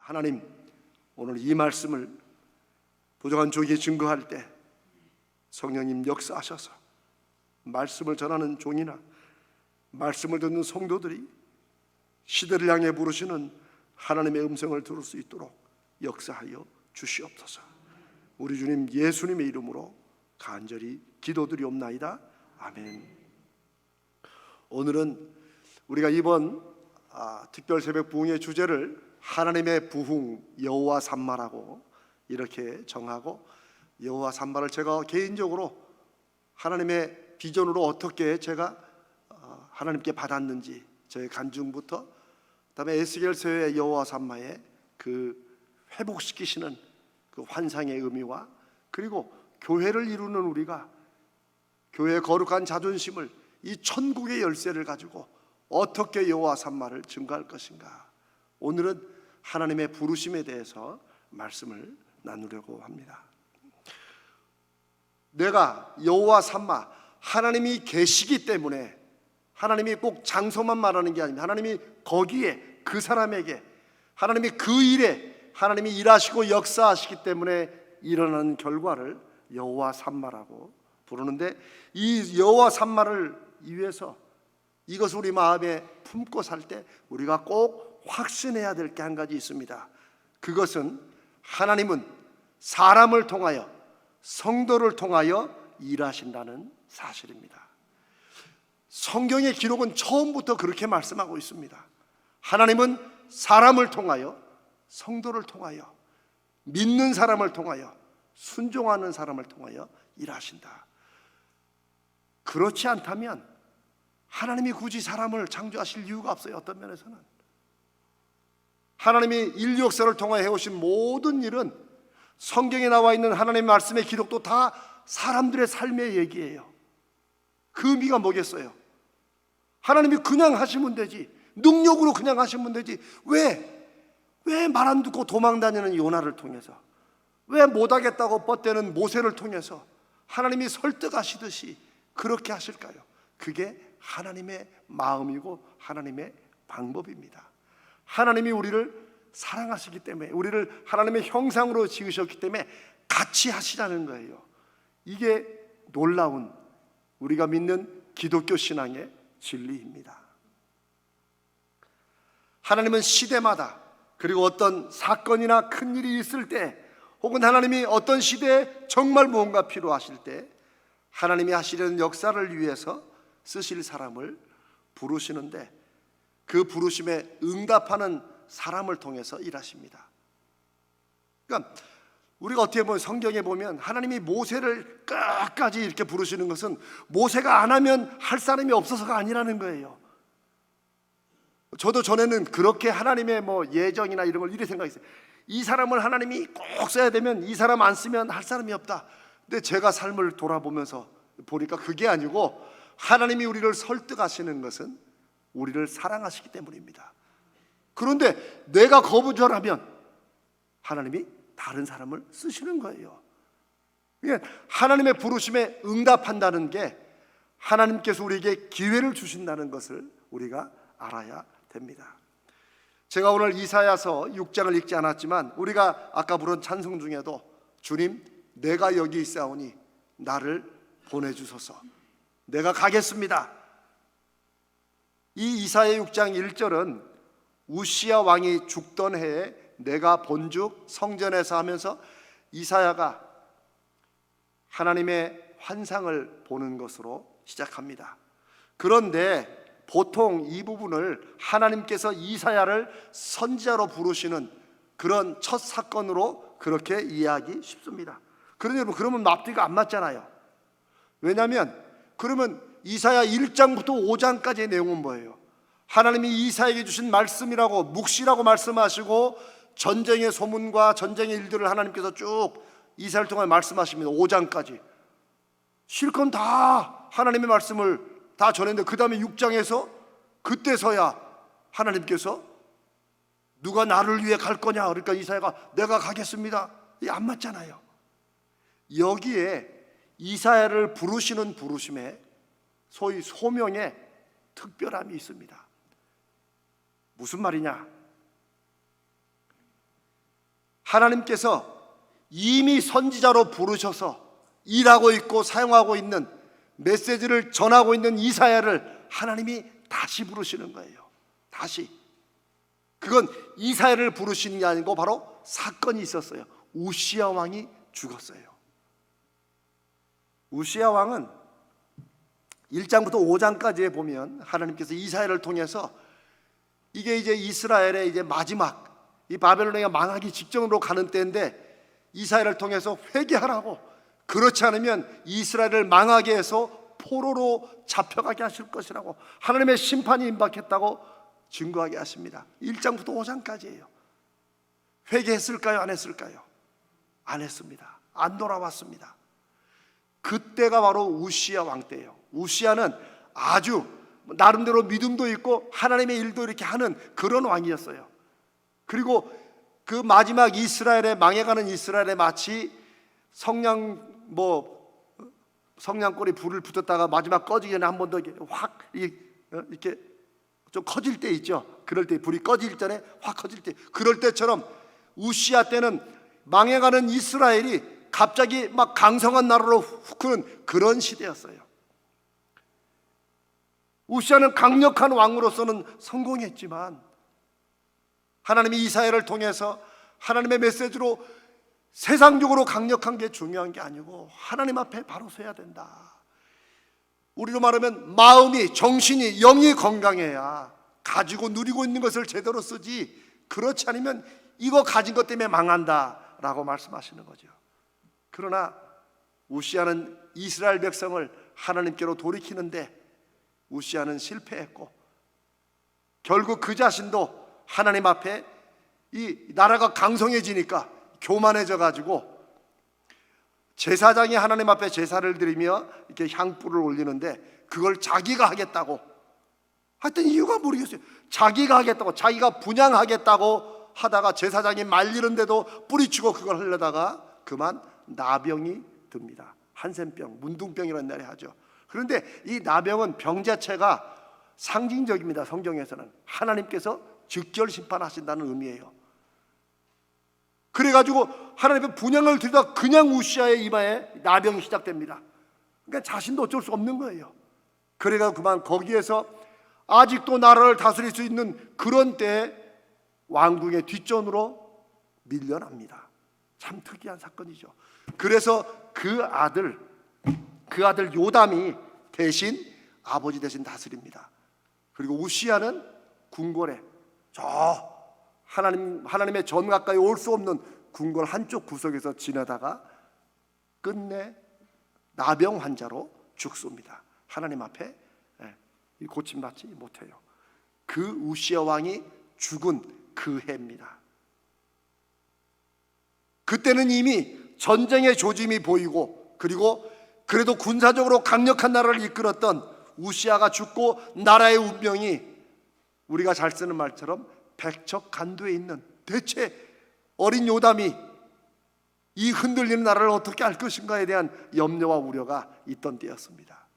하나님, 오늘 이 말씀을 부족한 종에게 증거할 때 성령님 역사하셔서 말씀을 전하는 종이나 말씀을 듣는 성도들이 시대를 향해 부르시는 하나님의 음성을 들을 수 있도록 역사하여 주시옵소서. 우리 주님 예수님의 이름으로 간절히 기도드리옵나이다. 아멘. 오늘은 우리가 이번 특별 새벽 부흥의 주제를 하나님의 부흥 여호와 삼마라고 이렇게 정하고, 여호와 삼마를 제가 개인적으로 하나님의 비전으로 어떻게 제가 하나님께 받았는지, 저의 간증부터 그다음에 에스겔서의 여호와 삼마의 그 회복시키시는 그 환상의 의미와, 그리고 교회를 이루는 우리가 교회의 거룩한 자존심을, 이 천국의 열쇠를 가지고 어떻게 여호와 삼마를 증거할 것인가, 오늘은 하나님의 부르심에 대해서 말씀을 나누려고 합니다. 내가 여호와 삼마, 하나님이 계시기 때문에, 하나님이 꼭 장소만 말하는 게 아닙니다. 하나님이 거기에, 그 사람에게, 하나님이 그 일에 하나님이 일하시고 역사하시기 때문에 일어나는 결과를 여호와 삼마라고 부르는데, 이 여호와 삼마를 위해서 이것을 우리 마음에 품고 살 때 우리가 꼭 확신해야 될 게 한 가지 있습니다. 그것은 하나님은 사람을 통하여, 성도를 통하여 일하신다는 사실입니다. 성경의 기록은 처음부터 그렇게 말씀하고 있습니다. 하나님은 사람을 통하여, 성도를 통하여, 믿는 사람을 통하여, 순종하는 사람을 통하여 일하신다. 그렇지 않다면 하나님이 굳이 사람을 창조하실 이유가 없어요. 어떤 면에서는 하나님이 인류 역사를 통하여 해오신 모든 일은, 성경에 나와 있는 하나님의 말씀의 기록도 다 사람들의 삶의 얘기예요. 그 의미가 뭐겠어요? 하나님이 그냥 하시면 되지, 능력으로 그냥 하시면 되지, 왜 말 안 듣고 도망다니는 요나를 통해서, 왜 못하겠다고 뻗대는 모세를 통해서 하나님이 설득하시듯이 그렇게 하실까요? 그게 하나님의 마음이고 하나님의 방법입니다. 하나님이 우리를 사랑하시기 때문에, 우리를 하나님의 형상으로 지으셨기 때문에 같이 하시라는 거예요. 이게 놀라운 우리가 믿는 기독교 신앙의 진리입니다. 하나님은 시대마다, 그리고 어떤 사건이나 큰 일이 있을 때, 혹은 하나님이 어떤 시대에 정말 무언가 필요하실 때 하나님이 하시려는 역사를 위해서 쓰실 사람을 부르시는데, 그 부르심에 응답하는 사람을 통해서 일하십니다. 그러니까 우리가 어떻게 보면 성경에 보면 하나님이 모세를 끝까지 이렇게 부르시는 것은 모세가 안 하면 할 사람이 없어서가 아니라는 거예요. 저도 전에는 그렇게 하나님의 예정이나 이런 걸 이렇게 생각했어요. 이 사람을 하나님이 꼭 써야 되면, 이 사람 안 쓰면 할 사람이 없다. 근데 제가 삶을 돌아보면서 보니까 그게 아니고, 하나님이 우리를 설득하시는 것은 우리를 사랑하시기 때문입니다. 그런데 내가 거부절하면 하나님이 다른 사람을 쓰시는 거예요. 하나님의 부르심에 응답한다는 게 하나님께서 우리에게 기회를 주신다는 것을 우리가 알아야 됩니다. 제가 오늘 이사야서 6장을 읽지 않았지만, 우리가 아까 부른 찬송 중에도 주님 내가 여기 있사오니 나를 보내주소서, 내가 가겠습니다. 이 이사야 6장 1절은 우시야 왕이 죽던 해에 내가 본즉 성전에서 하면서 이사야가 하나님의 환상을 보는 것으로 시작합니다. 그런데 보통 이 부분을 하나님께서 이사야를 선지자로 부르시는 그런 첫 사건으로 그렇게 이해하기 쉽습니다. 그런데 여러분, 그러면 앞뒤가 안 맞잖아요. 왜냐하면 그러면 이사야 1장부터 5장까지의 내용은 뭐예요? 하나님이 이사야에게 주신 말씀이라고, 묵시라고 말씀하시고 전쟁의 소문과 전쟁의 일들을 하나님께서 쭉 이사야를 통해 말씀하십니다. 5장까지 실컷 다 하나님의 말씀을 다 전했는데, 그 다음에 6장에서 그때서야 하나님께서 누가 나를 위해 갈 거냐, 그러니까 이사야가 내가 가겠습니다. 이게 안 맞잖아요. 여기에 이사야를 부르시는 부르심에 소위 소명에 특별함이 있습니다. 무슨 말이냐? 하나님께서 이미 선지자로 부르셔서 일하고 있고 사용하고 있는, 메시지를 전하고 있는 이사야를 하나님이 다시 부르시는 거예요. 다시. 그건 이사야를 부르시는 게 아니고 바로 사건이 있었어요. 우시야 왕이 죽었어요. 우시야 왕은 1장부터 5장까지에 보면 하나님께서 이사야를 통해서, 이게 이제 이스라엘의 이제 마지막, 이 바벨론이 망하기 직전으로 가는 때인데, 이사야를 통해서 회개하라고, 그렇지 않으면 이스라엘을 망하게 해서 포로로 잡혀가게 하실 것이라고, 하나님의 심판이 임박했다고 증거하게 하십니다. 1장부터 5장까지예요. 회개했을까요? 안 했을까요? 안 했습니다. 안 돌아왔습니다. 그때가 바로 우시야 왕 때예요. 우시야는 아주 나름대로 믿음도 있고 하나님의 일도 이렇게 하는 그런 왕이었어요. 그리고 그 마지막 이스라엘에, 망해가는 이스라엘에 마치 성냥불에 불을 붙였다가 마지막 꺼지기 전에 한 번 더 확 이렇게 좀 커질 때 있죠. 그럴 때, 불이 꺼질 전에 확 커질 때, 그럴 때처럼 우시야 때는 망해가는 이스라엘이 갑자기 막 강성한 나라로 훅 크는 그런 시대였어요. 우시야는 강력한 왕으로서는 성공했지만, 하나님이 이사야를 통해서 하나님의 메시지로 세상적으로 강력한 게 중요한 게 아니고 하나님 앞에 바로 서야 된다. 우리로 말하면 마음이, 정신이, 영이 건강해야 가지고 누리고 있는 것을 제대로 쓰지, 그렇지 않으면 이거 가진 것 때문에 망한다라고 말씀하시는 거죠. 그러나 우시야는 이스라엘 백성을 하나님께로 돌이키는데 우시야는 실패했고, 결국 그 자신도 하나님 앞에, 이 나라가 강성해지니까 교만해져 가지고 제사장이 하나님 앞에 제사를 드리며 이렇게 향불을 올리는데 그걸 자기가 하겠다고, 하여튼 이유가 모르겠어요. 자기가 하겠다고, 자기가 분양하겠다고 하다가 제사장이 말리는데도 뿌리치고 그걸 하려다가 그만 나병이 듭니다. 한센병, 문둥병이라는 말이 하죠. 그런데 이 나병은 병 자체가 상징적입니다. 성경에서는 하나님께서 즉결 심판하신다는 의미예요. 그래가지고 하나님의 분양을 드리다 그냥 우시야의 이마에 나병이 시작됩니다. 그러니까 자신도 어쩔 수 없는 거예요. 그래가 그만 거기에서 아직도 나라를 다스릴 수 있는 그런 때에 왕궁의 뒷전으로 밀려납니다. 참 특이한 사건이죠. 그래서 그 아들 요담이 대신, 아버지 대신 다스립니다. 그리고 우시야는 궁궐에, 저 하나님의 전 가까이 올 수 없는 궁궐 한쪽 구석에서 지내다가 끝내 나병 환자로 죽습니다. 하나님 앞에 고침받지 못해요. 그 우시야 왕이 죽은 그 해입니다. 그때는 이미 전쟁의 조짐이 보이고, 그리고 그래도 군사적으로 강력한 나라를 이끌었던 우시야가 죽고 나라의 운명이 우리가 잘 쓰는 말처럼 백척간두에 있는, 대체 어린 요담이 이 흔들리는 나라를 어떻게 할 것인가에 대한 염려와 우려가 있던 때였습니다.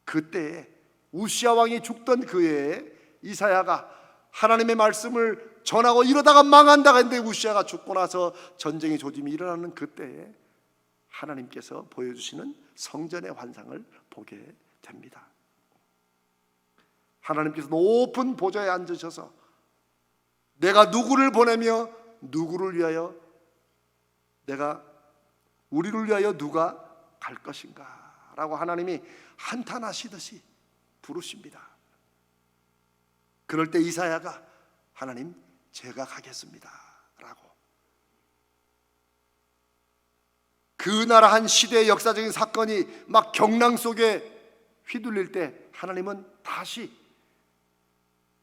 그때에 우시야 왕이 죽던 그 해에 이사야가 하나님의 말씀을 전하고 이러다가 망한다가 했는데, 우시야가 죽고 나서 전쟁의 조짐이 일어나는 그때에 하나님께서 보여주시는 성전의 환상을 보게 됩니다. 하나님께서 높은 보좌에 앉으셔서 내가 누구를 보내며 누구를 위하여, 내가 우리를 위하여 누가 갈 것인가 라고 하나님이 한탄하시듯이 부르십니다. 그럴 때 이사야가 하나님, 제가 가겠습니다 라고, 그 나라 한 시대의 역사적인 사건이 막 경랑 속에 휘둘릴 때 하나님은 다시,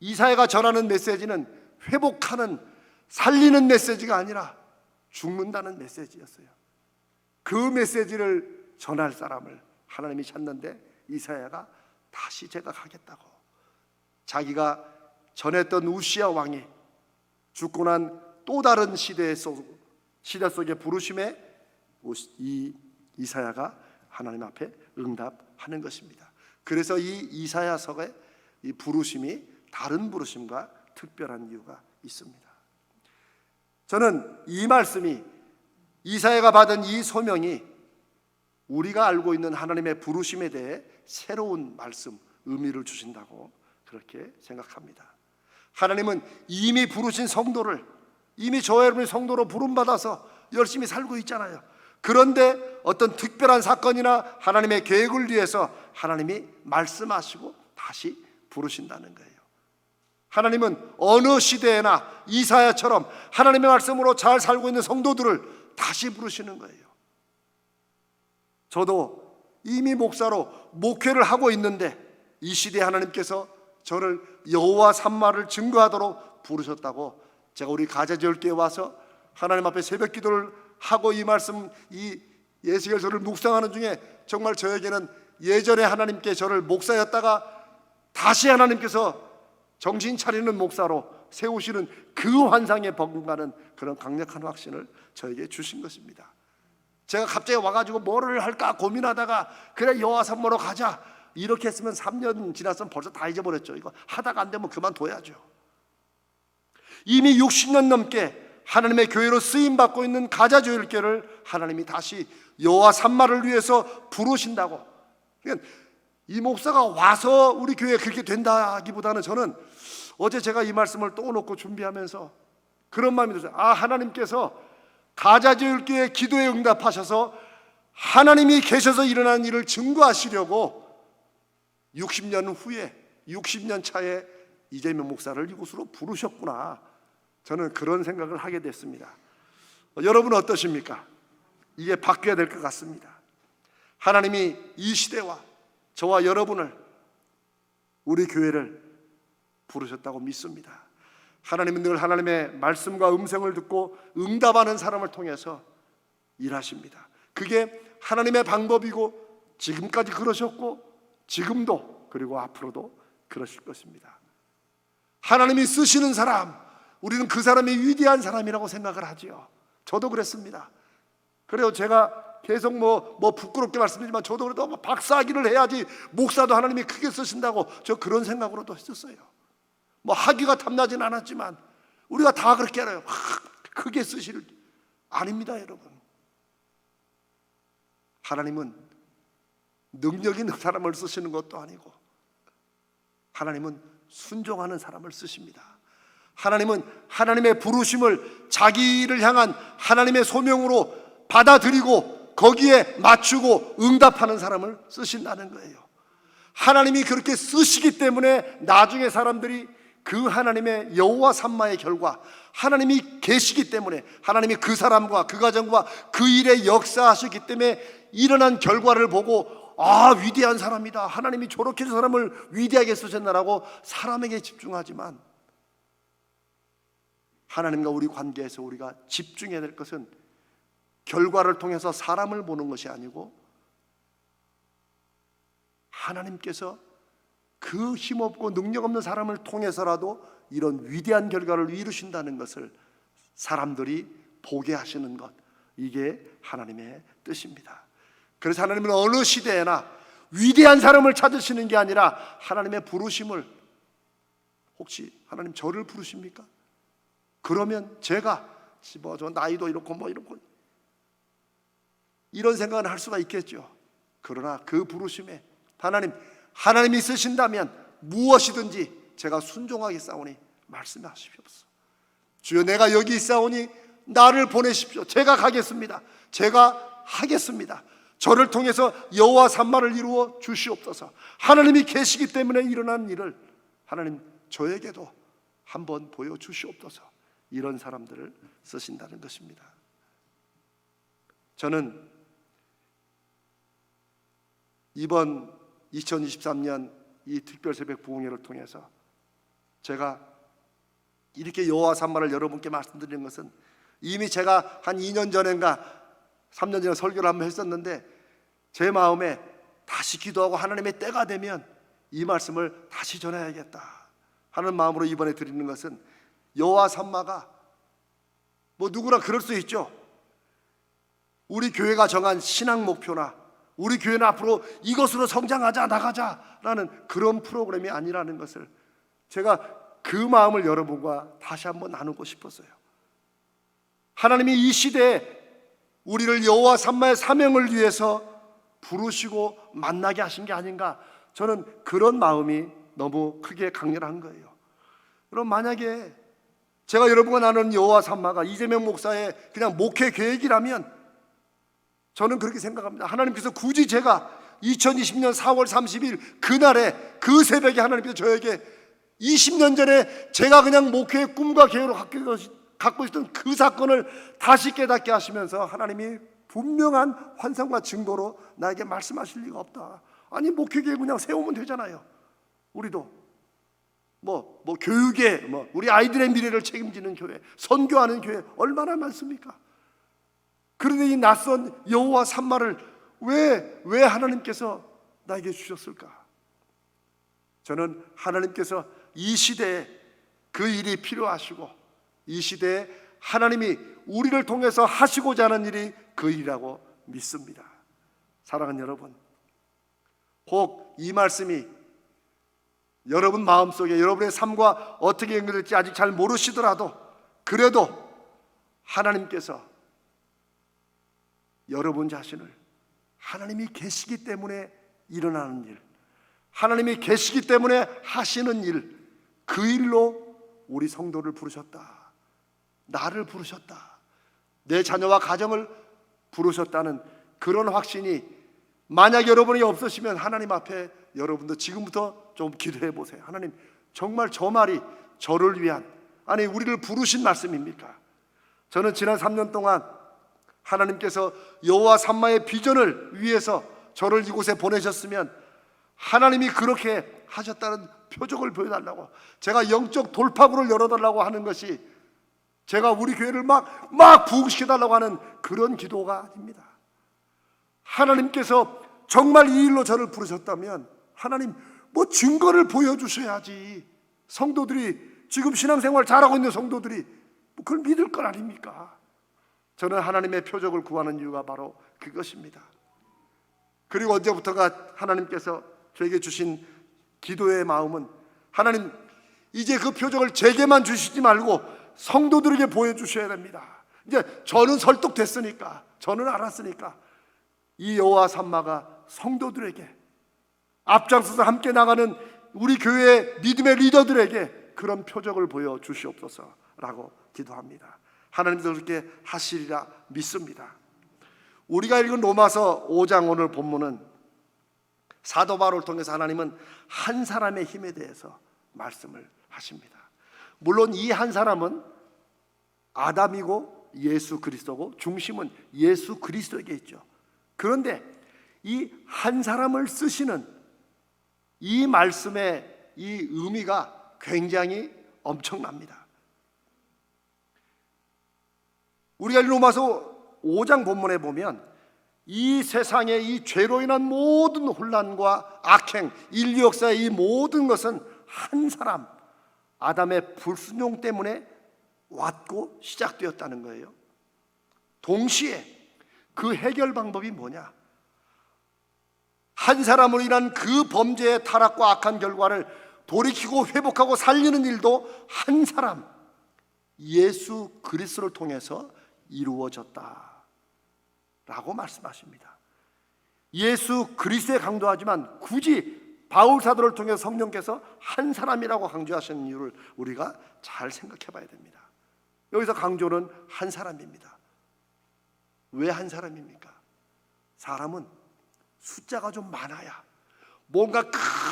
이사야가 전하는 메시지는 회복하는, 살리는 메시지가 아니라 죽는다는 메시지였어요. 그 메시지를 전할 사람을 하나님이 찾는데, 이사야가 다시 제가 가겠다고, 자기가 전했던 우시야 왕이 죽고 난 또 다른 시대 속의 부르심에 이 이사야가 하나님 앞에 응답하는 것입니다. 그래서 이 이사야서의 이 부르심이 다른 부르심과 특별한 이유가 있습니다. 저는 이 말씀이, 이사야가 받은 이 소명이 우리가 알고 있는 하나님의 부르심에 대해 새로운 말씀, 의미를 주신다고 그렇게 생각합니다. 하나님은 이미 부르신 성도를, 이미 저와 여러분이 성도로 부름받아서 열심히 살고 있잖아요. 그런데 어떤 특별한 사건이나 하나님의 계획을 위해서 하나님이 말씀하시고 다시 부르신다는 거예요. 하나님은 어느 시대에나 이사야처럼 하나님의 말씀으로 잘 살고 있는 성도들을 다시 부르시는 거예요. 저도 이미 목사로 목회를 하고 있는데 이 시대에 하나님께서 저를 여호와 삼마를 증거하도록 부르셨다고, 제가 우리 가자지울교에 와서 하나님 앞에 새벽 기도를 하고 이 말씀, 이 예수결서를 묵상하는 중에 정말 저에게는 예전에 하나님께 저를 목사였다가 다시 하나님께서 정신 차리는 목사로 세우시는 그 환상에 버금가는 그런 강력한 확신을 저에게 주신 것입니다. 제가 갑자기 와가지고 뭐를 할까 고민하다가 그래 여호와 삼마로 가자 이렇게 했으면 3년 지났으면 벌써 다 잊어버렸죠. 이거 하다가 안 되면 그만둬야죠. 이미 60년 넘게 하나님의 교회로 쓰임받고 있는 가자조일교를 하나님이 다시 여호와 삼마를 위해서 부르신다고. 그러니까 이 목사가 와서 우리 교회에 그렇게 된다기보다는 저는 어제 제가 이 말씀을 또 놓고 준비하면서 그런 마음이 들었어요. 아, 하나님께서 가자조일교회 기도에 응답하셔서 하나님이 계셔서 일어난 일을 증거하시려고 60년 후에 60년 차에 이재명 목사를 이곳으로 부르셨구나. 저는 그런 생각을 하게 됐습니다. 여러분 어떠십니까? 이게 바뀌어야 될 것 같습니다. 하나님이 이 시대와 저와 여러분을, 우리 교회를 부르셨다고 믿습니다. 하나님은 늘 하나님의 말씀과 음성을 듣고 응답하는 사람을 통해서 일하십니다. 그게 하나님의 방법이고 지금까지 그러셨고 지금도 그리고 앞으로도 그러실 것입니다. 하나님이 쓰시는 사람, 우리는 그 사람이 위대한 사람이라고 생각을 하지요. 저도 그랬습니다. 그래요. 제가 계속 뭐 부끄럽게 말씀드리지만 저도 그래도 박사학위를 해야지 목사도 하나님이 크게 쓰신다고 저 그런 생각으로도 했었어요. 뭐 학위가 탐나진 않았지만 우리가 다 그렇게 알아요. 크게 쓰실, 아닙니다 여러분. 하나님은 능력 있는 사람을 쓰시는 것도 아니고 하나님은 순종하는 사람을 쓰십니다. 하나님은 하나님의 부르심을 자기를 향한 하나님의 소명으로 받아들이고 거기에 맞추고 응답하는 사람을 쓰신다는 거예요. 하나님이 그렇게 쓰시기 때문에 나중에 사람들이 그 하나님의 여호와 삼마의 결과, 하나님이 계시기 때문에, 하나님이 그 사람과 그 가정과 그 일에 역사하셨기 때문에 일어난 결과를 보고 아, 위대한 사람이다, 하나님이 저렇게 사람을 위대하게 쓰셨나라고 사람에게 집중하지만, 하나님과 우리 관계에서 우리가 집중해야 될 것은 결과를 통해서 사람을 보는 것이 아니고 하나님께서 그 힘없고 능력 없는 사람을 통해서라도 이런 위대한 결과를 이루신다는 것을 사람들이 보게 하시는 것, 이게 하나님의 뜻입니다. 그래서 하나님은 어느 시대에나 위대한 사람을 찾으시는 게 아니라 하나님의 부르심을, 혹시 하나님 저를 부르십니까? 그러면 제가 저 나이도 이렇고 이렇고 이런 생각을 할 수가 있겠죠. 그러나 그 부르심에 하나님이 쓰신다면 무엇이든지 제가 순종하겠사오니 말씀하십시옵소서. 주여, 내가 여기 있사오니 나를 보내십시오. 제가 가겠습니다. 제가 하겠습니다. 저를 통해서 여호와 삼마를 이루어 주시옵소서. 하나님이 계시기 때문에 일어난 일을 하나님 저에게도 한번 보여주시옵소서. 이런 사람들을 쓰신다는 것입니다. 저는 이번 2023년 이 특별 새벽 부흥회를 통해서 제가 이렇게 여호와 삼마를 여러분께 말씀드리는 것은, 이미 제가 한 2년 전인가 3년 전에 설교를 한번 했었는데 제 마음에 다시 기도하고 하나님의 때가 되면 이 말씀을 다시 전해야겠다 하는 마음으로 이번에 드리는 것은, 여호와 삼마가 누구나 그럴 수 있죠. 우리 교회가 정한 신앙 목표나 우리 교회는 앞으로 이것으로 성장하자, 나가자라는 그런 프로그램이 아니라는 것을 제가 그 마음을 여러분과 다시 한번 나누고 싶었어요. 하나님이 이 시대에 우리를 여호와 삼마의 사명을 위해서 부르시고 만나게 하신 게 아닌가, 저는 그런 마음이 너무 크게 강렬한 거예요. 그럼 만약에 제가 여러분과 나누는 여호와 삼마가 이재명 목사의 그냥 목회 계획이라면 저는 그렇게 생각합니다. 하나님께서 굳이 제가 2020년 4월 30일 그날에 그 새벽에 하나님께서 저에게 20년 전에 제가 그냥 목회의 꿈과 계획으로 갖고 있던 그 사건을 다시 깨닫게 하시면서 하나님이 분명한 환상과 증거로 나에게 말씀하실 리가 없다. 아니 목회 계획 그냥 세우면 되잖아요. 우리도 교육에 우리 아이들의 미래를 책임지는 교회, 선교하는 교회 얼마나 많습니까? 그런데 이 낯선 여호와 삼마를 왜 하나님께서 나에게 주셨을까? 저는 하나님께서 이 시대에 그 일이 필요하시고 이 시대에 하나님이 우리를 통해서 하시고자 하는 일이 그 일이라고 믿습니다. 사랑하는 여러분, 혹 이 말씀이 여러분 마음속에 여러분의 삶과 어떻게 연결될지 아직 잘 모르시더라도 그래도 하나님께서 여러분 자신을 하나님이 계시기 때문에 일어나는 일, 하나님이 계시기 때문에 하시는 일, 그 일로 우리 성도를 부르셨다, 나를 부르셨다, 내 자녀와 가정을 부르셨다는 그런 확신이 만약 여러분이 없으시면 하나님 앞에 여러분도 지금부터 좀 기도해 보세요. 하나님, 정말 저 말이 저를 위한, 아니 우리를 부르신 말씀입니까? 저는 지난 3년 동안 하나님께서 여호와 삼마의 비전을 위해서 저를 이곳에 보내셨으면 하나님이 그렇게 하셨다는 표적을 보여달라고, 제가 영적 돌파구를 열어달라고 하는 것이 제가 우리 교회를 막 부흥시켜달라고 하는 그런 기도가 아닙니다. 하나님께서 정말 이 일로 저를 부르셨다면 하나님 증거를 보여주셔야지. 성도들이 지금 신앙생활 잘하고 있는 성도들이 그걸 믿을 건 아닙니까? 저는 하나님의 표적을 구하는 이유가 바로 그것입니다. 그리고 언제부터가 하나님께서 저에게 주신 기도의 마음은, 하나님 이제 그 표적을 제게만 주시지 말고 성도들에게 보여주셔야 됩니다. 이제 저는 설득됐으니까, 저는 알았으니까 이 여호와 삼마가 성도들에게, 앞장서서 함께 나가는 우리 교회의 믿음의 리더들에게 그런 표적을 보여주시옵소서라고 기도합니다. 하나님도 그렇게 하시리라 믿습니다. 우리가 읽은 로마서 5장 오늘 본문은 사도 바울을 통해서 하나님은 한 사람의 힘에 대해서 말씀을 하십니다. 물론 이 한 사람은 아담이고 예수 그리스도고 중심은 예수 그리스도에게 있죠. 그런데 이 한 사람을 쓰시는 이 말씀의 이 의미가 굉장히 엄청납니다. 우리가 로마서 5장 본문에 보면 이 세상의 이 죄로 인한 모든 혼란과 악행, 인류 역사의 이 모든 것은 한 사람, 아담의 불순종 때문에 왔고 시작되었다는 거예요. 동시에 그 해결 방법이 뭐냐? 한 사람으로 인한 그 범죄의 타락과 악한 결과를 돌이키고 회복하고 살리는 일도 한 사람, 예수 그리스도를 통해서 이루어졌다 라고 말씀하십니다. 예수 그리스도에 강조하지만 굳이 바울 사도를 통해 성령께서 한 사람이라고 강조하시는 이유를 우리가 잘 생각해 봐야 됩니다. 여기서 강조는 한 사람입니다. 왜 한 사람입니까? 사람은 숫자가 좀 많아야, 뭔가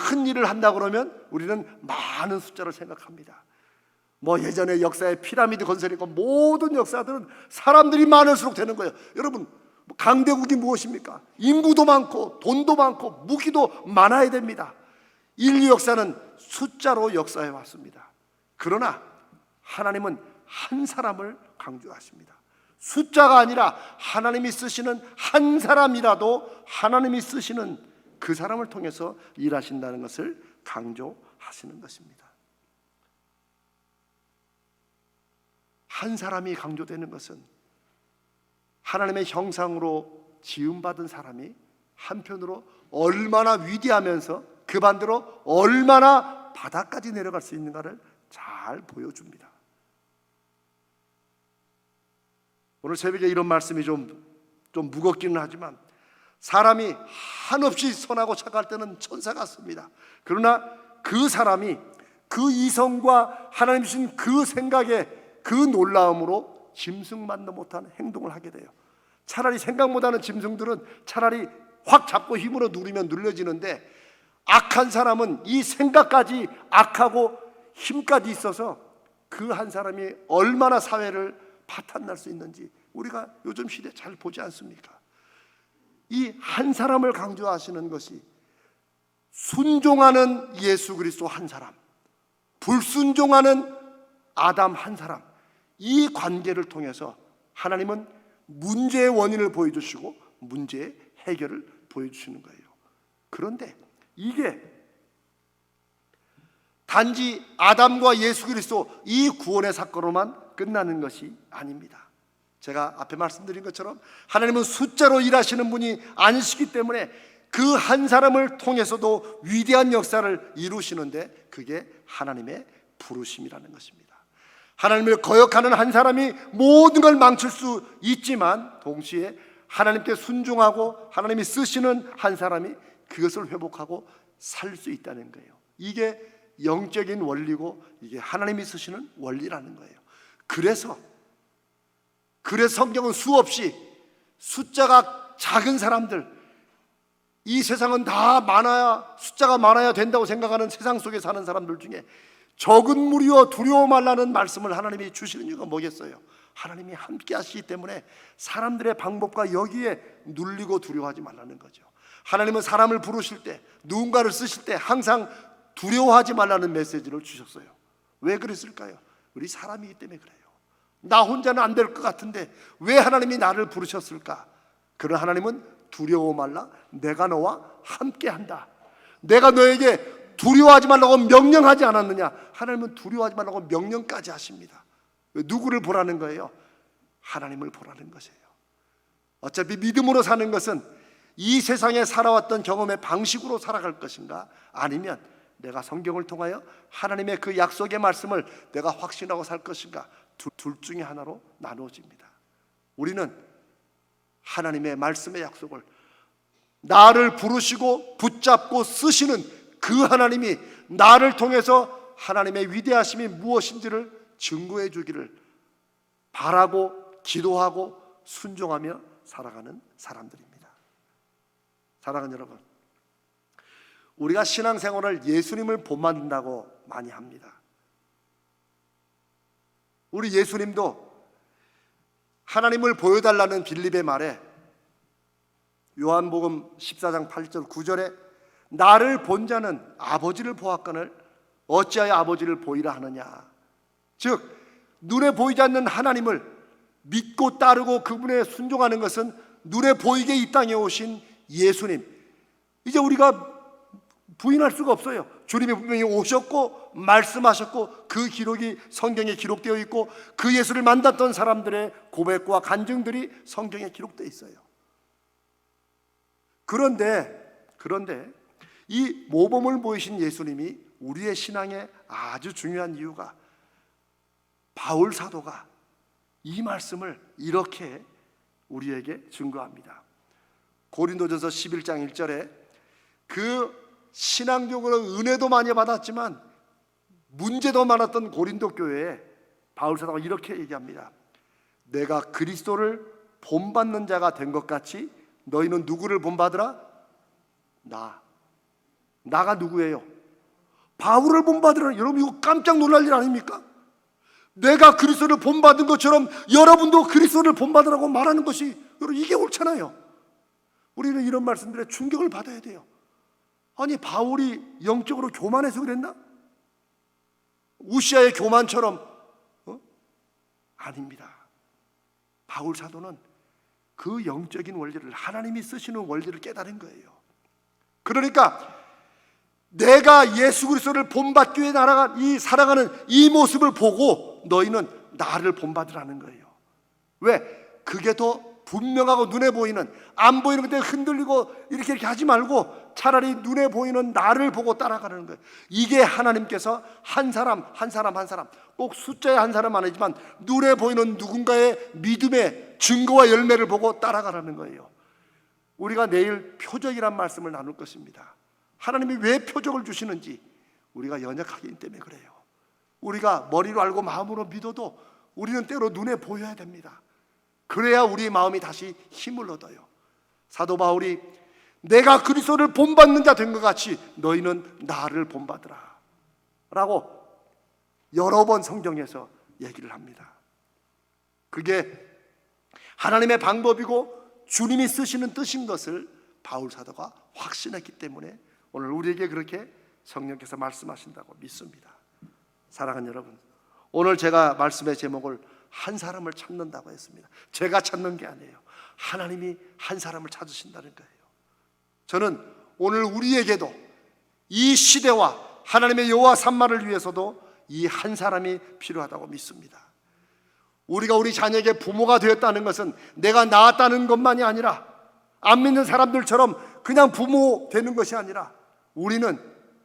큰 일을 한다 그러면 우리는 많은 숫자를 생각합니다. 예전에 역사의 피라미드 건설이고 모든 역사들은 사람들이 많을수록 되는 거예요. 여러분, 강대국이 무엇입니까? 인구도 많고 돈도 많고 무기도 많아야 됩니다. 인류 역사는 숫자로 역사해 왔습니다. 그러나 하나님은 한 사람을 강조하십니다. 숫자가 아니라 하나님이 쓰시는 한 사람이라도 하나님이 쓰시는 그 사람을 통해서 일하신다는 것을 강조하시는 것입니다. 한 사람이 강조되는 것은 하나님의 형상으로 지음받은 사람이 한편으로 얼마나 위대하면서 그 반대로 얼마나 바닥까지 내려갈 수 있는가를 잘 보여줍니다. 오늘 새벽에 이런 말씀이 좀 무겁기는 하지만, 사람이 한없이 선하고 착할 때는 천사 같습니다. 그러나 그 사람이 그 이성과 하나님 주신 그 생각에, 그 놀라움으로 짐승만도 못하는 행동을 하게 돼요. 차라리 생각 못하는 짐승들은 차라리 확 잡고 힘으로 누르면 눌려지는데, 악한 사람은 이 생각까지 악하고 힘까지 있어서 그 한 사람이 얼마나 사회를 파탄날 수 있는지 우리가 요즘 시대에 잘 보지 않습니까? 이 한 사람을 강조하시는 것이 순종하는 예수 그리스도 한 사람, 불순종하는 아담 한 사람, 이 관계를 통해서 하나님은 문제의 원인을 보여주시고 문제의 해결을 보여주시는 거예요. 그런데 이게 단지 아담과 예수 그리스도 이 구원의 사건으로만 끝나는 것이 아닙니다. 제가 앞에 말씀드린 것처럼 하나님은 숫자로 일하시는 분이 아니시기 때문에 그 한 사람을 통해서도 위대한 역사를 이루시는데, 그게 하나님의 부르심이라는 것입니다. 하나님을 거역하는 한 사람이 모든 걸 망칠 수 있지만, 동시에 하나님께 순종하고 하나님이 쓰시는 한 사람이 그것을 회복하고 살 수 있다는 거예요. 이게 영적인 원리고 이게 하나님이 쓰시는 원리라는 거예요. 그래서 성경은 수없이 숫자가 작은 사람들, 이 세상은 다 숫자가 많아야 된다고 생각하는 세상 속에 사는 사람들 중에 적은 무리여 두려워 말라는 말씀을 하나님이 주시는 이유가 뭐겠어요? 하나님이 함께 하시기 때문에 사람들의 방법과 여기에 눌리고 두려워하지 말라는 거죠. 하나님은 사람을 부르실 때, 누군가를 쓰실 때 항상 두려워하지 말라는 메시지를 주셨어요. 왜 그랬을까요? 우리 사람이기 때문에 그래요. 나 혼자는 안 될 것 같은데 왜 하나님이 나를 부르셨을까? 그런 하나님은 두려워 말라, 내가 너와 함께 한다. 내가 너에게 두려워하지 말라고 명령하지 않았느냐? 하나님은 두려워하지 말라고 명령까지 하십니다. 누구를 보라는 거예요? 하나님을 보라는 것이에요. 어차피 믿음으로 사는 것은 이 세상에 살아왔던 경험의 방식으로 살아갈 것인가, 아니면 내가 성경을 통하여 하나님의 그 약속의 말씀을 내가 확신하고 살 것인가, 둘 중에 하나로 나누어집니다. 우리는 하나님의 말씀의 약속을, 나를 부르시고 붙잡고 쓰시는 그 하나님이 나를 통해서 하나님의 위대하심이 무엇인지를 증거해 주기를 바라고 기도하고 순종하며 살아가는 사람들입니다. 사랑하는 여러분, 우리가 신앙생활을 예수님을 본받는다고 많이 합니다. 우리 예수님도 하나님을 보여달라는 빌립의 말에 요한복음 14장 8절 9절에 나를 본 자는 아버지를 보았거늘 어찌하여 아버지를 보이라 하느냐. 즉 눈에 보이지 않는 하나님을 믿고 따르고 그분에 순종하는 것은 눈에 보이게 이 땅에 오신 예수님, 이제 우리가 부인할 수가 없어요. 주님이 분명히 오셨고 말씀하셨고 그 기록이 성경에 기록되어 있고 그 예수를 만났던 사람들의 고백과 간증들이 성경에 기록되어 있어요. 그런데 이 모범을 보이신 예수님이 우리의 신앙에 아주 중요한 이유가, 바울 사도가 이 말씀을 이렇게 우리에게 증거합니다. 고린도전서 11장 1절에 그 신앙적으로 은혜도 많이 받았지만 문제도 많았던 고린도 교회에 바울 사도가 이렇게 얘기합니다. 내가 그리스도를 본받는 자가 된 것 같이 너희는 누구를 본받으라? 나가 누구예요? 바울을 본받으라. 여러분 이거 깜짝 놀랄 일 아닙니까? 내가 그리스도를 본받은 것처럼 여러분도 그리스도를 본받으라고 말하는 것이, 여러분 이게 옳잖아요. 우리는 이런 말씀들에 충격을 받아야 돼요. 아니 바울이 영적으로 교만해서 그랬나? 우시아의 교만처럼 아닙니다. 바울 사도는 그 영적인 원리를, 하나님이 쓰시는 원리를 깨달은 거예요. 그러니까 내가 예수 그리스도를 본받기 위해 살아가는 이 모습을 보고 너희는 나를 본받으라는 거예요. 왜? 그게 더 분명하고 눈에 보이는, 안 보이는 그때 흔들리고 이렇게 하지 말고 차라리 눈에 보이는 나를 보고 따라가는 거예요. 이게 하나님께서 한 사람 꼭 숫자의 한 사람 아니지만 눈에 보이는 누군가의 믿음의 증거와 열매를 보고 따라가라는 거예요. 우리가 내일 표적이란 말씀을 나눌 것입니다. 하나님이 왜 표적을 주시는지 우리가 연약하기 때문에 그래요. 우리가 머리로 알고 마음으로 믿어도 우리는 때로 눈에 보여야 됩니다. 그래야 우리 마음이 다시 힘을 얻어요. 사도 바울이 내가 그리스도를 본받는 자 된 것 같이 너희는 나를 본받으라 라고 여러 번 성경에서 얘기를 합니다. 그게 하나님의 방법이고 주님이 쓰시는 뜻인 것을 바울 사도가 확신했기 때문에 오늘 우리에게 그렇게 성령께서 말씀하신다고 믿습니다. 사랑하는 여러분, 오늘 제가 말씀의 제목을 한 사람을 찾는다고 했습니다. 제가 찾는 게 아니에요. 하나님이 한 사람을 찾으신다는 거예요. 저는 오늘 우리에게도 이 시대와 하나님의 여호와 산마를 위해서도 이 한 사람이 필요하다고 믿습니다. 우리가 우리 자녀에게 부모가 되었다는 것은 내가 낳았다는 것만이 아니라 안 믿는 사람들처럼 그냥 부모 되는 것이 아니라 우리는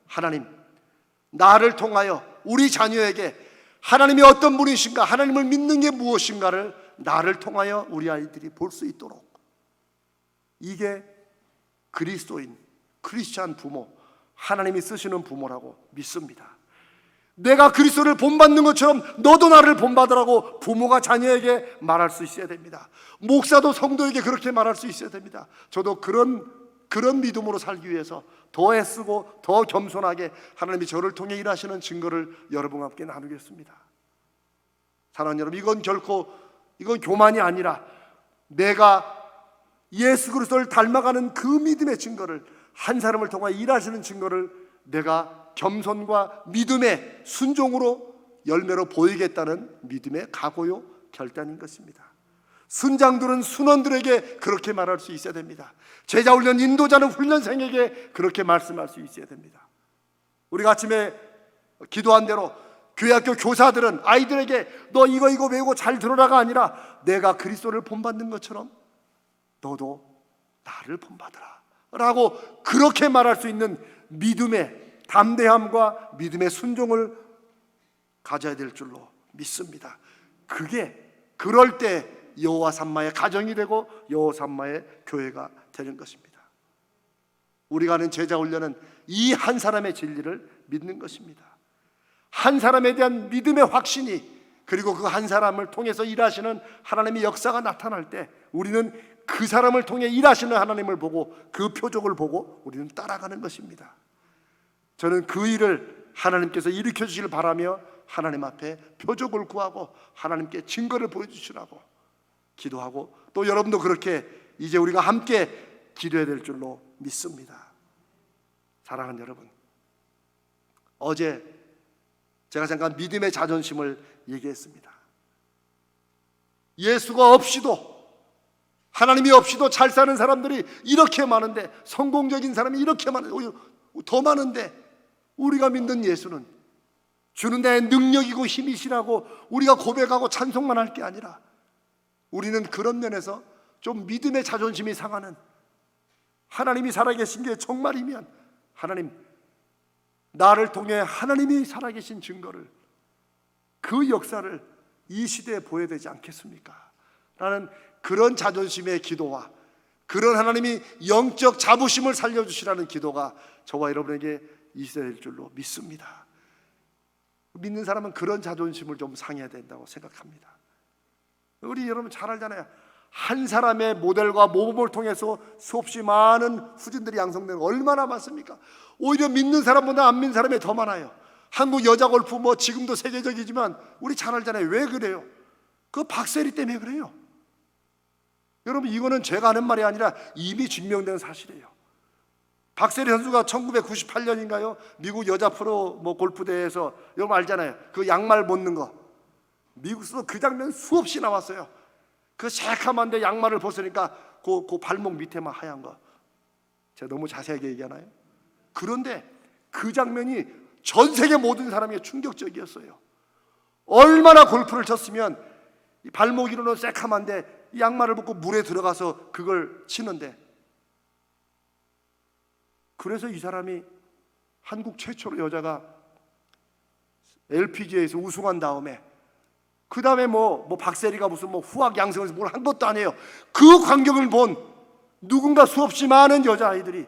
하나님, 나를 통하여 우리 자녀에게 하나님이 어떤 분이신가, 하나님을 믿는 게 무엇인가를 나를 통하여 우리 아이들이 볼 수 있도록, 이게 그리스도인, 크리스찬 부모, 하나님이 쓰시는 부모라고 믿습니다. 내가 그리스도를 본받는 것처럼 너도 나를 본받으라고 부모가 자녀에게 말할 수 있어야 됩니다. 목사도 성도에게 그렇게 말할 수 있어야 됩니다. 저도 그런 믿음으로 살기 위해서 더 애쓰고 더 겸손하게 하나님이 저를 통해 일하시는 증거를 여러분과 함께 나누겠습니다. 사랑하는 여러분, 이건 교만이 아니라 내가 예수 그리스도를 닮아가는 그 믿음의 증거를, 한 사람을 통해 일하시는 증거를 내가 겸손과 믿음의 순종으로 열매로 보이겠다는 믿음의 각오요 결단인 것입니다. 순장들은 순원들에게 그렇게 말할 수 있어야 됩니다. 제자 훈련 인도자는 훈련생에게 그렇게 말씀할 수 있어야 됩니다. 우리가 아침에 기도한 대로 교회 학교 교사들은 아이들에게 너 이거 외우고 잘 들어라가 아니라 내가 그리스도를 본받는 것처럼 너도 나를 본받으라 라고 그렇게 말할 수 있는 믿음의 담대함과 믿음의 순종을 가져야 될 줄로 믿습니다. 그럴 때 여호와 산마의 가정이 되고 여호와 산마의 교회가 되는 것입니다. 우리가 하는 제자 훈련은 이 한 사람의 진리를 믿는 것입니다. 한 사람에 대한 믿음의 확신이, 그리고 그 한 사람을 통해서 일하시는 하나님의 역사가 나타날 때 우리는 그 사람을 통해 일하시는 하나님을 보고 그 표적을 보고 우리는 따라가는 것입니다. 저는 그 일을 하나님께서 일으켜 주시길 바라며 하나님 앞에 표적을 구하고 하나님께 증거를 보여주시라고 기도하고, 또 여러분도 그렇게 이제 우리가 함께 기도해야 될 줄로 믿습니다. 사랑하는 여러분, 어제 제가 잠깐 믿음의 자존심을 얘기했습니다. 예수가 없이도, 하나님이 없이도 잘 사는 사람들이 이렇게 많은데, 성공적인 사람이 이렇게 많은데, 더 많은데 우리가 믿는 예수는 주는 데 능력이고 힘이시라고 우리가 고백하고 찬송만 할 게 아니라 우리는 그런 면에서 좀 믿음의 자존심이 상하는, 하나님이 살아계신 게 정말이면 하나님, 나를 통해 하나님이 살아계신 증거를, 그 역사를 이 시대에 보여야 되지 않겠습니까? 라는 그런 자존심의 기도와 그런 하나님이 영적 자부심을 살려주시라는 기도가 저와 여러분에게 있어야 될 줄로 믿습니다. 믿는 사람은 그런 자존심을 좀 상해야 된다고 생각합니다. 우리 여러분 잘 알잖아요. 한 사람의 모델과 모범을 통해서 수없이 많은 후진들이 양성되는 거 얼마나 많습니까? 오히려 믿는 사람보다 안 믿는 사람이 더 많아요. 한국 여자 골프 지금도 세계적이지만 우리 잘 알잖아요. 왜 그래요? 그 박세리 때문에 그래요. 여러분, 이거는 제가 하는 말이 아니라 이미 증명된 사실이에요. 박세리 선수가 1998년인가요? 미국 여자 프로 골프 대회에서, 여러분 알잖아요. 그 양말 벗는 거. 미국에서 그 장면 수없이 나왔어요. 그 새카만데 양말을 벗으니까 그 발목 밑에만 하얀 거. 제가 너무 자세하게 얘기하나요? 그런데 그 장면이 전 세계 모든 사람에게 충격적이었어요. 얼마나 골프를 쳤으면 발목 위로는 새카만데 양말을 벗고 물에 들어가서 그걸 치는데, 그래서 이 사람이 한국 최초로 여자가 LPGA에서 우승한 다음에, 그 다음에 뭐 박세리가 무슨 뭐 후학 양성에서 뭘 한 것도 아니에요. 그 광경을 본 누군가 수없이 많은 여자아이들이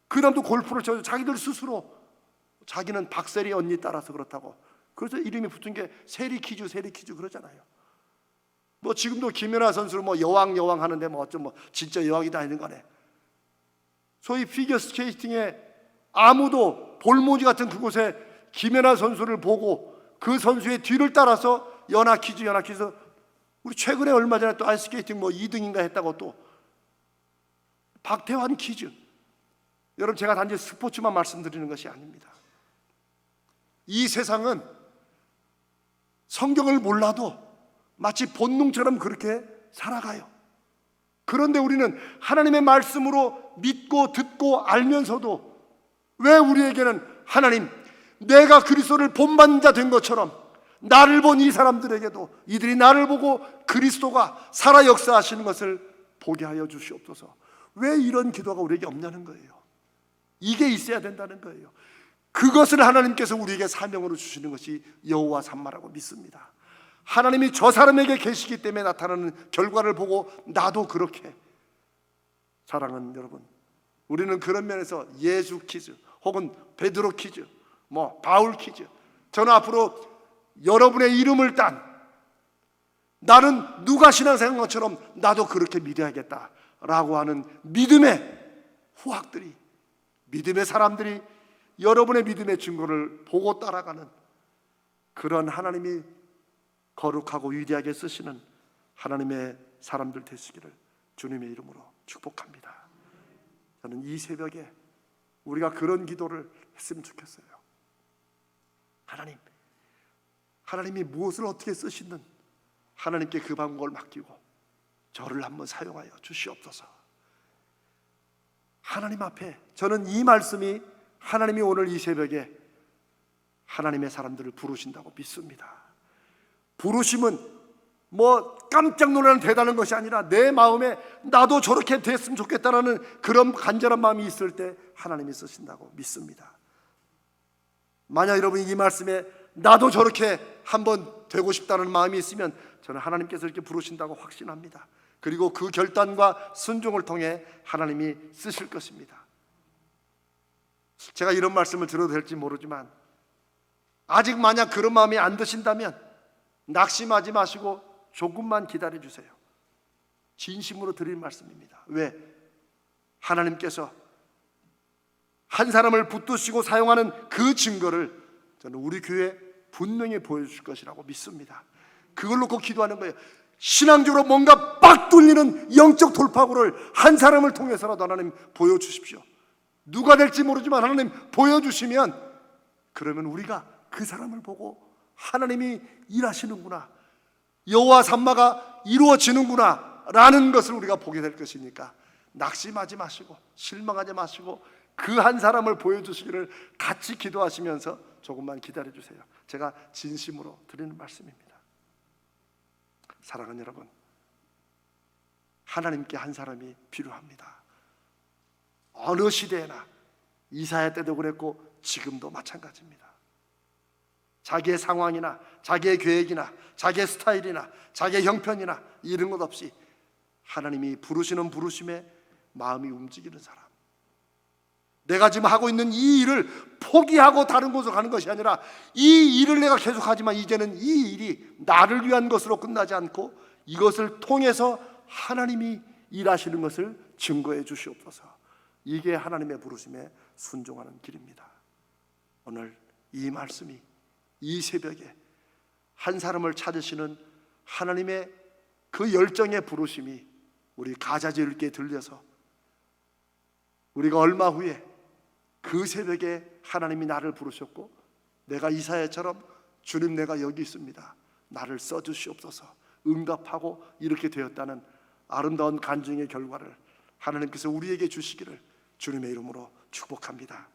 그 다음도 골프를 쳐서 자기들 스스로 자기는 박세리 언니 따라서 그렇다고, 그래서 이름이 붙은 게 세리퀴즈 그러잖아요. 뭐 지금도 김연아 선수를 뭐 여왕 하는데 뭐 어쩜 뭐 진짜 여왕이다 하는 거네. 소위 피겨 스케이팅에 아무도 볼모지 같은 그곳에 김연아 선수를 보고 그 선수의 뒤를 따라서 연하퀴즈 우리 최근에 얼마 전에 또 아이스케이팅 뭐 2등인가 했다고 또 박태환 퀴즈. 여러분, 제가 단지 스포츠만 말씀드리는 것이 아닙니다. 이 세상은 성경을 몰라도 마치 본능처럼 그렇게 살아가요. 그런데 우리는 하나님의 말씀으로 믿고 듣고 알면서도 왜 우리에게는 하나님, 내가 그리스도를 본받는 자 된 것처럼 나를 본 이 사람들에게도 이들이 나를 보고 그리스도가 살아 역사하시는 것을 보게 하여 주시옵소서. 왜 이런 기도가 우리에게 없냐는 거예요. 이게 있어야 된다는 거예요. 그것을 하나님께서 우리에게 사명으로 주시는 것이 여호와 삼마라고 믿습니다. 하나님이 저 사람에게 계시기 때문에 나타나는 결과를 보고 나도 그렇게. 사랑하는 여러분, 우리는 그런 면에서 예수 퀴즈 혹은 베드로 퀴즈, 뭐 바울 퀴즈, 저는 앞으로 여러분의 이름을 딴, 나는 누가 신앙생활한 것처럼 나도 그렇게 믿어야겠다라고 하는 믿음의 후학들이, 믿음의 사람들이 여러분의 믿음의 증거를 보고 따라가는 그런 하나님이 거룩하고 위대하게 쓰시는 하나님의 사람들 되시기를 주님의 이름으로 축복합니다. 저는 이 새벽에 우리가 그런 기도를 했으면 좋겠어요. 하나님이 무엇을 어떻게 쓰시든 하나님께 그 방법을 맡기고 저를 한번 사용하여 주시옵소서. 하나님 앞에 저는 이 말씀이 하나님이 오늘 이 새벽에 하나님의 사람들을 부르신다고 믿습니다. 부르심은 뭐 깜짝 놀라는 대단한 것이 아니라 내 마음에 나도 저렇게 됐으면 좋겠다라는 그런 간절한 마음이 있을 때 하나님이 쓰신다고 믿습니다. 만약 여러분이 이 말씀에 나도 저렇게 한번 되고 싶다는 마음이 있으면 저는 하나님께서 이렇게 부르신다고 확신합니다. 그리고 그 결단과 순종을 통해 하나님이 쓰실 것입니다. 제가 이런 말씀을 드려도 될지 모르지만 아직 만약 그런 마음이 안 드신다면 낙심하지 마시고 조금만 기다려 주세요. 진심으로 드릴 말씀입니다. 왜? 하나님께서 한 사람을 붙드시고 사용하는 그 증거를 저는 우리 교회에 분명히 보여주실 것이라고 믿습니다. 그걸 놓고 기도하는 거예요. 신앙적으로 뭔가 빡 뚫리는 영적 돌파구를 한 사람을 통해서라도 하나님 보여주십시오. 누가 될지 모르지만 하나님 보여주시면, 그러면 우리가 그 사람을 보고 하나님이 일하시는구나, 여호와 삼마가 이루어지는구나 라는 것을 우리가 보게 될 것이니까 낙심하지 마시고 실망하지 마시고 그 한 사람을 보여주시기를 같이 기도하시면서 조금만 기다려 주세요. 제가 진심으로 드리는 말씀입니다. 사랑하는 여러분, 하나님께 한 사람이 필요합니다. 어느 시대에나 이사야 때도 그랬고 지금도 마찬가지입니다. 자기의 상황이나 자기의 계획이나 자기의 스타일이나 자기의 형편이나 이런 것 없이 하나님이 부르시는 부르심에 마음이 움직이는 사람, 내가 지금 하고 있는 이 일을 포기하고 다른 곳으로 가는 것이 아니라 이 일을 내가 계속하지만 이제는 이 일이 나를 위한 것으로 끝나지 않고 이것을 통해서 하나님이 일하시는 것을 증거해 주시옵소서. 이게 하나님의 부르심에 순종하는 길입니다. 오늘 이 말씀이 이 새벽에 한 사람을 찾으시는 하나님의 그 열정의 부르심이 우리 가자지을께 들려서 우리가 얼마 후에 그 새벽에 하나님이 나를 부르셨고 내가 이사야처럼 주님 내가 여기 있습니다, 나를 써주시옵소서 응답하고 이렇게 되었다는 아름다운 간증의 결과를 하나님께서 우리에게 주시기를 주님의 이름으로 축복합니다.